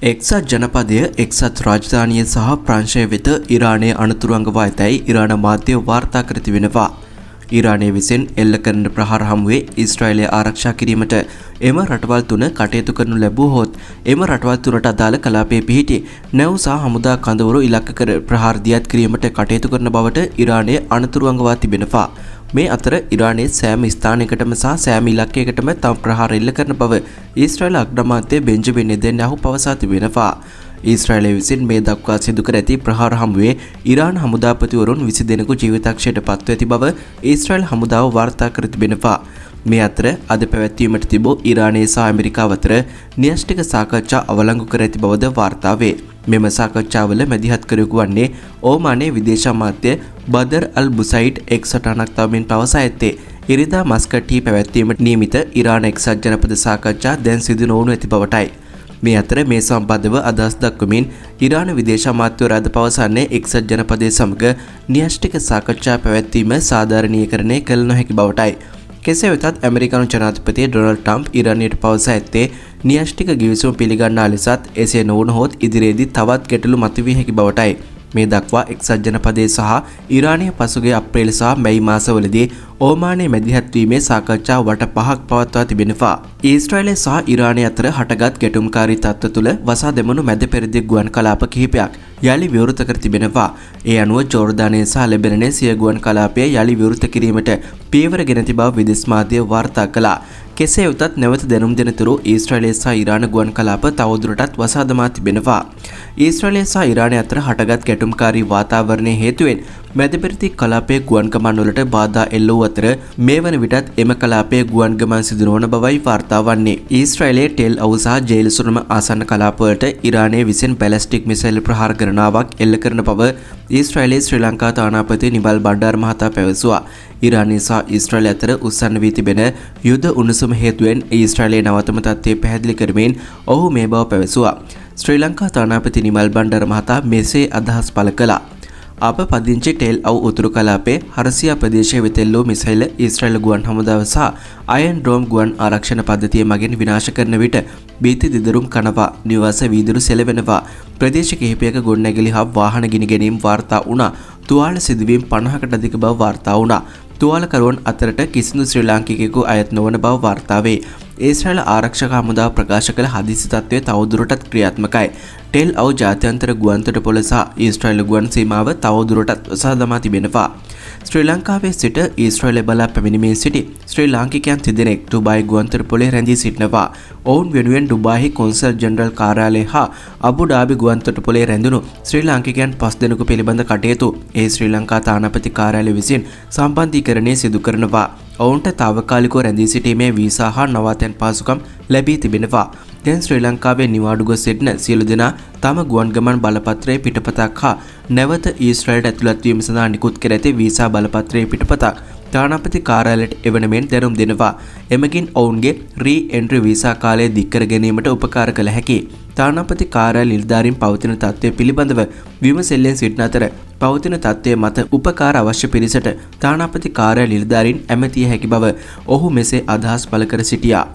එක්සත් ජනපදය එක්සත් රාජධානිය සහ ප්‍රංශය වෙත ඉරානයේ අනතුරු අඟවා ඇතැයි ඉරාන මාධ්‍ය වාර්තා කර තිබෙනවා. ඉරානය විසින් එල්ල කරන ප්‍රහාර හමුවේ ඊශ්‍රායලය ආරක්ෂා කිරීමට එම රටවල් තුන කටයුතු කරනු ලැබුවහොත් එම රටවල් තුනට අදාළ කලාපයේ පිහිටි නැව් සහ හමුදා කඳවුරු ඉලක්ක කර ප්‍රහාර දියත් කිරීමට කටයුතු කරන බවට ඉරානය අනතුරු අඟවා තිබෙනවා. මේ අතර ඉරානයේ සෑම ස්ථානයකටම සහ සෑම ඉලක්කයකටම තම ප්‍රහාර එල්ල කරන බව ඊශ්‍රායල අග්‍රාමාත්‍ය බෙන්ජමින් නෙතන්යාහු පවසා තිබෙනවා. ඊශ්‍රායලය විසින් මේ දක්වා සිදු කර ඇති ප්‍රහාර හමුවේ ඉරාන හමුදාපතිවරුන් 20 දෙනෙකු ජීවිතක්ෂයට පත්ව ඇති බව ඊශ්‍රායල් හමුදාව වාර්තා කර තිබෙනවා. මේ අතර අද පැවැත්වීමට තිබූ ඉරානයේ සහ ඇමරිකාව අතර න්‍යෂ්ටික සාකච්ඡා අවලංගු කර ඇති බවද වාර්තා වේ. මෙම සාකච්ඡාවල මැදිහත්කරුවෙකු වන්නේ ඕමානයේ විදේශ අමාත්‍ය බදර් අල් බුසයිඩ් එක් සටහනක් තවමින් පවසා ඇත්තේ ඉරිදා මස්කට්හි පැවැත්වීමට නියමිත ඉරාන එක්සත් ජනපද සාකච්ඡා දැන් සිදු නොවනු ඇති බවටයි. මේ අතර මේ සම්බන්ධව අදහස් දක්වමින් ඉරාන විදේශ අමාත්‍යවරයා අද පවසන්නේ එක්සත් ජනපදයේ සමග න්‍යෂ්ටික සාකච්ඡා පැවැත්වීම සාධාරණීයකරණය කළ නොහැකි බවටයි. කෙසේ වෙතත් ඇමරිකානු ජනාධිපති ඩොනල්ඩ් ට්‍රම්ප් ඉරානයට පවසා ඇත්තේ න්‍යෂ්ටික ගිවිසුම පිළිගන්නා ලෙසත් එසේ නොවුනහොත් ඉදිරියේදී තවත් ගැටලු මතුවිය හැකි බවටයි. මේ දක්වා එක්සත් ජනපදයේ සහ ඉරානය පසුගිය අප්‍රේල් සහ මැයි මාසවලදී ඕමානයේ මැදිහත්වීමේ සාකච්ඡා වට 5ක් පවත්වා තිබෙනවා. ඊශ්‍රායලය සහ ඉරානය අතර හටගත් ගැටුම්කාරී තත්ත්ව තුළ වසා දෙමණු මැද පෙරදිග ගුවන් කලාප කිහිපයක් යළි විවෘත කර තිබෙනවා. ඒ අනුව ජෝර්දානය සහ ලෙබනනයේ සිය ගුවන් කලාපය යළි විවෘත කිරීමට පියවර ගෙන තිබ බව විදේශ මාධ්‍ය වාර්තා කළා. කෙසේ වෙතත් නැවත දැනුම් දෙනතුරු ඊශ්‍රායලය සහ ඉරාන ගුවන් කලාප තවදුරටත් වසා දමා තිබෙනවා. ඊශ්‍රායලය සහ ඉරානය අතර හටගත් ගැටුම්කාරී වාතාවරණය හේතුවෙන් මැදපෙරදිග කලාපයේ ගුවන් ගමන් වලට බාධා එල්ල වූ අතර මේ වන විටත් එම කලාපයේ ගුවන් ගමන් සිදු නොවන බවයි වාර්තා වන්නේ. ඊශ්‍රායලයේ ටෙල් අවු සහ ජේරුසලම ආසන්න කලාපවලට ඉරානය විසින් බැලිස්ටික් මිසයිල් ප්‍රහාර ගණනාවක් එල්ල කරන බව ඊශ්‍රායලයේ ශ්‍රී ලංකා තානාපති නිමල් බණ්ඩාර මහතා පැවසුවා. ඉරානය සහ ඊශ්‍රායලය අතර උස්සන්න වී තිබෙන යුද උණුසුම හේතුවෙන් ඊශ්‍රායලයේ නවතම තත්ත්වය පැහැදිලි කරමින් ඔහු මේ බව පැවසුවා. ශ්‍රී ලංකා තානාපති නිමල් බණ්ඩාර මහතා මෙසේ අදහස් පළ කළා. අප පදිංචි ටෙල් අව් උතුරු කලාපයේ හරසියා ප්‍රදේශයේ වෙතෙල්ලූ මිසයිල ඊශ්‍රායල ගුවන් හමුදාව සහ අයන් ඩෝම් ගුවන් ආරක්ෂණ පද්ධතිය මගින් විනාශ කරන විට බීති දිදරුම් කනවා, නිවාස වීදුරු සෙලවෙනවා, ප්‍රදේශ කිහිපයක ගොඩනැගිලි හා වාහන ගිනි ගැනීම් වාර්තා වුණා. තුවාල සිදුවීම් 50කට අධික බව වාර්තා වුණා. තුවාලකරුවන් අතරට කිසිදු ශ්‍රී ලාංකිකයෙකු අයත් නොවන බව වාර්තා වේ. ඊශ්‍රායල ආරක්ෂක හමුදාව ප්‍රකාශ කළ හදිසි තත්ත්වය තවදුරටත් ක්‍රියාත්මකයි. ටෙල් අව් ජාත්‍යන්තර ගුවන්තොටුපොළ සහ ඊශ්‍රායල ගුවන් සීමාව තවදුරටත් වසා දමා තිබෙනවා. ශ්‍රී ලංකාවේ සිට ඊශ්‍රායල බලා පැමිණීමේ සිටි ශ්‍රී ලාංකිකයන් 3 දෙනෙක් ඩුබායි ගුවන්තොටුපොළේ රැඳී සිටිනවා. ඔවුන් වෙනුවෙන් ඩුබායි කොන්සල් ජෙනරල් කාර්යාලය හා අබු ඩාබි ගුවන්තොටුපොළේ රැඳුණු ශ්‍රී ලාංකිකයන් 5 දෙනෙකු පිළිබඳ කටයුතු ඒ ශ්‍රී ලංකා තානාපති කාර්යාලය විසින් සම්බන්ධීකරණය සිදු කරනවා. ඔවුන්ට තාවකාලිකව රැඳී සිටීමේ වීසා හා නවාතැන් පහසුකම් ලැබී තිබෙනවා. දැන් ශ්‍රී ලංකාවේ නිවාඩු ගොස් සිටින සියලු දෙනා තම ගුවන් ගමන් බලපත්‍රයේ පිටපතක් හා නැවත ඊශ්‍රායලට ඇතුළත් වීම සඳහා නිකුත් කර ඇති වීසා බලපත්‍රයේ පිටපතක් තානාපති කාර්යාලයට එවන මෙන් දැනුම් දෙනවා. එමගින් ඔවුන්ගේ රී එන්ට්‍රි වීසා කාලය දික් කර ගැනීමට උපකාර කළ හැකියි. තානාපති කාර්යාල නිලධාරීන් පවතින තත්ත්වය පිළිබඳව විමසෙල්ලෙන් සිටින අතර පවතින තත්ත්වය මත උපකාර අවශ්‍ය පිරිසට තානාපති කාර්යාල නිලධාරීන් ඇමතිය හැකි බව ඔහු මෙසේ අදහස් පළ කර සිටියා.